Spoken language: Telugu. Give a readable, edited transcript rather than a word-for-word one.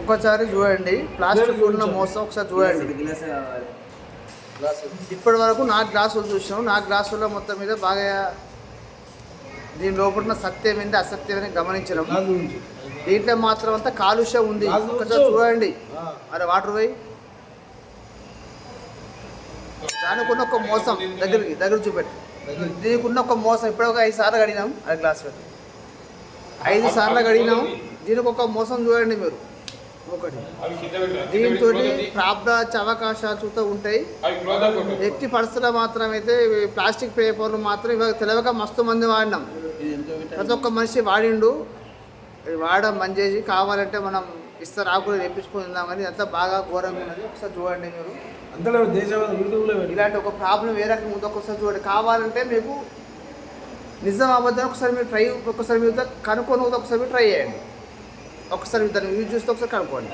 ఒకసారి చూడండి, ప్లాస్టిక్ ఉన్న మోసం ఒకసారి చూడండి. ఇప్పటి వరకు 4 గ్లాసులు చూసినాం. 4 గ్లాసుల్లో మొత్తం మీద బాగా దీని లోపల సత్యం ఏంటి అసత్యం అని గమనించడం. దీంట్లో మాత్రం అంతా కాలుష్యం ఉంది. ఒకసారి చూడండి. అరే వాటర్ పోయి దానికి ఉన్న ఒక మోసం దగ్గర చూపెట్టు. దీనికి ఉన్న ఒక మోసం ఇప్పుడు ఒక 5 సార్లు కడిగినాం. అది గ్లాస్ పెట్టి 5 సార్లు కడిగినాం. దీనికి ఒక మోసం చూడండి మీరు. ఒకటి దీంతో ప్రాబ్లమ్స్ అవకాశాలు చూస్తూ ఉంటాయి. ఎట్టి పరిస్థితుల్లో మాత్రం అయితే ప్లాస్టిక్ పేపర్లు మాత్రం ఇవాళ తెలియక మస్తు మంది వాడినాం. ప్రతి ఒక్క మనిషి వాడిండు. వాడడం బంద్ చేసి కావాలంటే మనం ఇస్తారు ఆకులు తెప్పించుకుందాం. కానీ అంతా బాగా ఘోరంగా ఉన్నది. ఒకసారి చూడండి మీరు. ఇలాంటి ఒక ప్రాబ్లం ఏ రకంగా ఉందో ఒకసారి చూడండి. కావాలంటే మీకు నిజం అబద్ధం ఒకసారి మీరు ఒకసారి మీరు కనుక్కొని ఒకసారి మీరు ట్రై చేయండి. ఒకసారి దాన్ని యూజ్ చేస్తే ఒకసారి కనుక్కోండి.